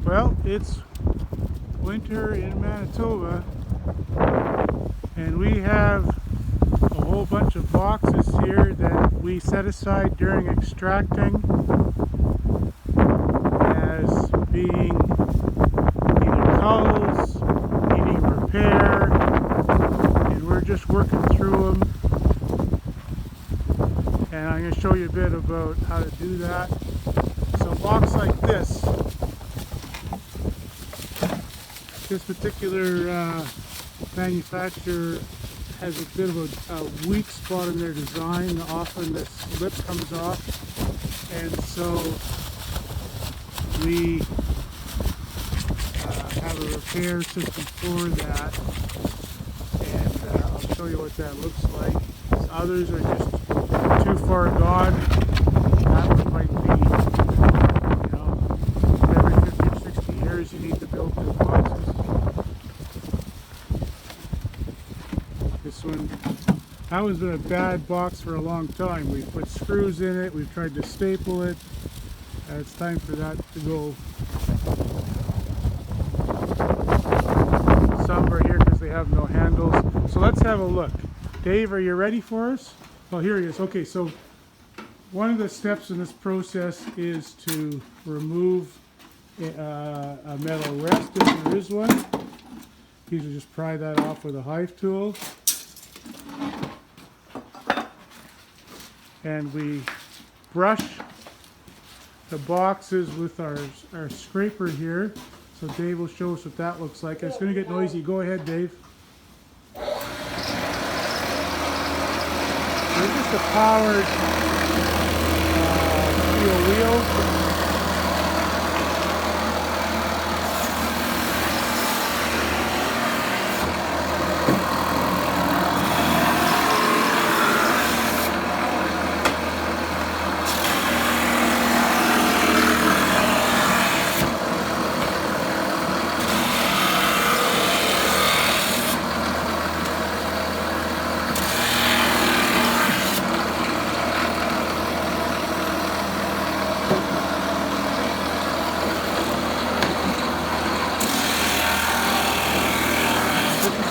Well, it's winter in Manitoba, and we have a whole bunch of boxes here that we set aside during extracting as being either culls, needing repair, and we're just working through them. And I'm going to show you a bit about how to do that. So a box like this particular manufacturer has a bit of a weak spot in their design. Often this lip comes off, and so we have a repair system for that, and I'll show you what that looks like. Others are just too far gone. That one might be, every 50 or 60 years you need to build new boxes. This one, that one's been a bad box for a long time. We've put screws in it, we've tried to staple it. It's time for that to go. Some are here because they have no handles. So let's have a look. Dave, are you ready for us? Oh, here he is. Okay, so one of the steps in this process is to remove a metal rest if there is one. You can just pry that off with a hive tool. And we brush the boxes with our scraper here. So Dave will show us what that looks like. It's going to get noisy. Go ahead, Dave. It's just a powered steel wheel.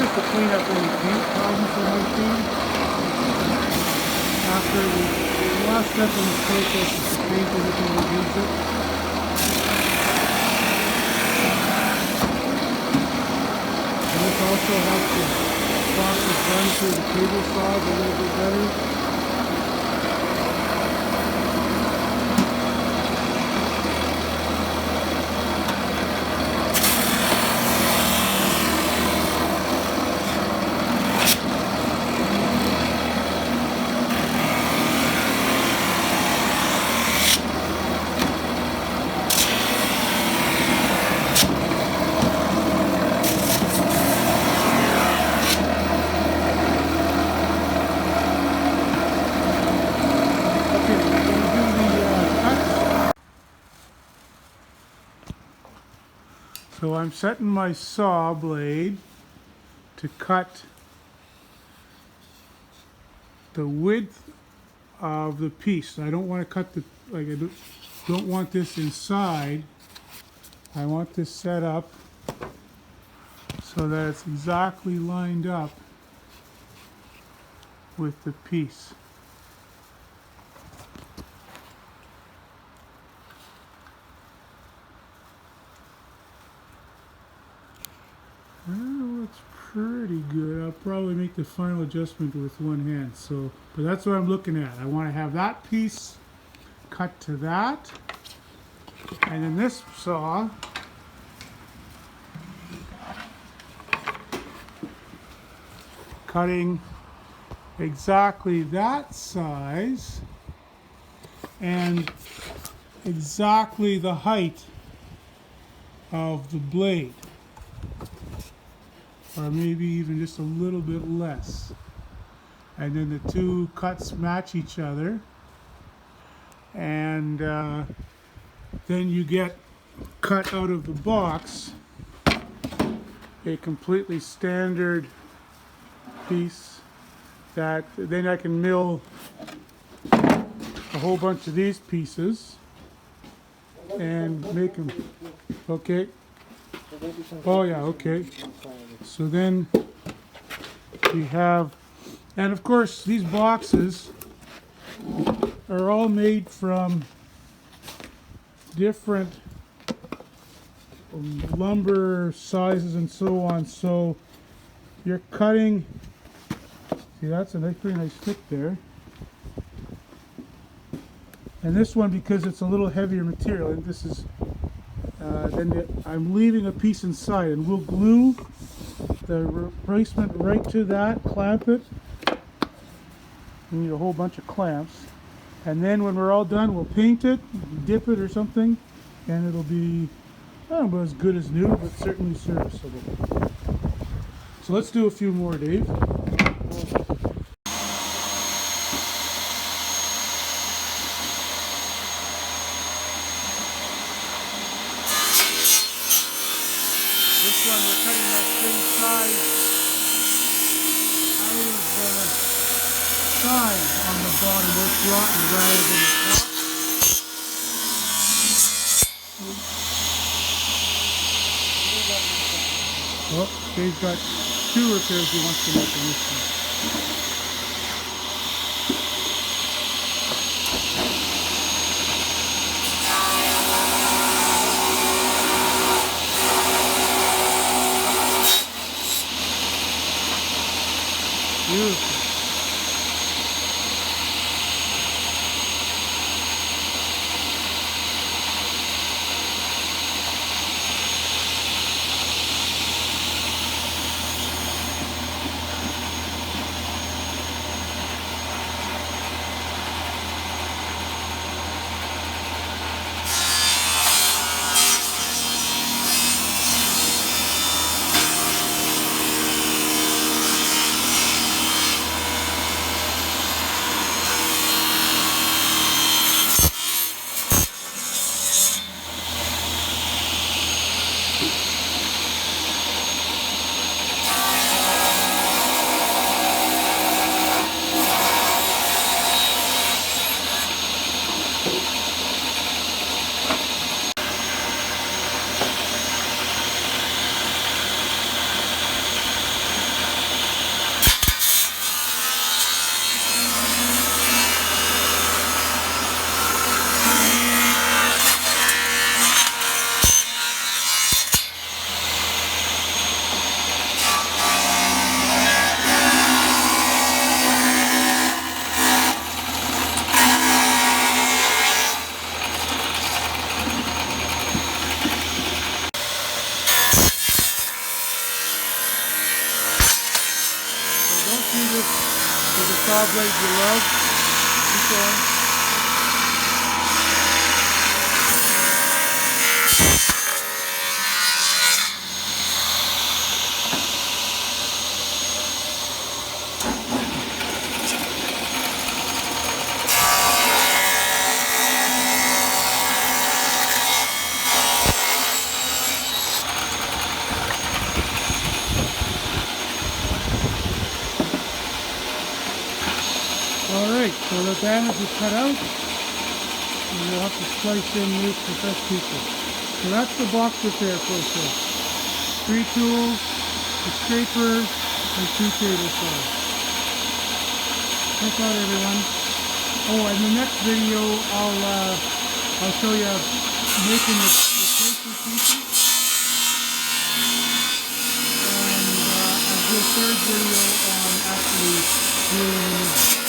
To clean up any paint problems that might be. After the last step in this process is to paint everything that needs it. And this also helps the boxes run through the table saws a little bit better. So I'm setting my saw blade to cut the width of the piece. I don't want to cut I don't want this inside. I want this set up so that it's exactly lined up with the piece. Well, it's pretty good. I'll probably make the final adjustment with one hand. But that's what I'm looking at. I want to have that piece cut to that. And then this saw cutting exactly that size and exactly the height of the blade. Or maybe even just a little bit less. And then the two cuts match each other. And then you get cut out of the box a completely standard piece that then I can mill a whole bunch of these pieces and make them. Okay. Oh yeah, okay. So then we have, and of course these boxes are all made from different lumber sizes and so on. So you're cutting, see that's a nice, pretty nice fit there. And this one, because it's a little heavier material, and this is, I'm leaving a piece inside, and we'll glue the replacement right to that, clamp it. We need a whole bunch of clamps. And then when we're all done, we'll paint it, dip it or something, and it'll be, I don't know as good as new, but certainly serviceable. So let's do a few more, Dave. This one we're cutting that same size out of the side on the bottom where it's rotten rather than the top. Oh, Dave's got 2 repairs he wants to make on this one. Beautiful. With the saw blade you love. Keep going. Alright, so the damage is cut out, and we'll have to splice in this to fresh pieces. So that's the box repair process. 3 tools, a scraper, and 2 table saws. Thanks a lot, everyone. Oh, in the next video, I'll show you making the replacement pieces, and I'll do a 3rd video on actually doing the new.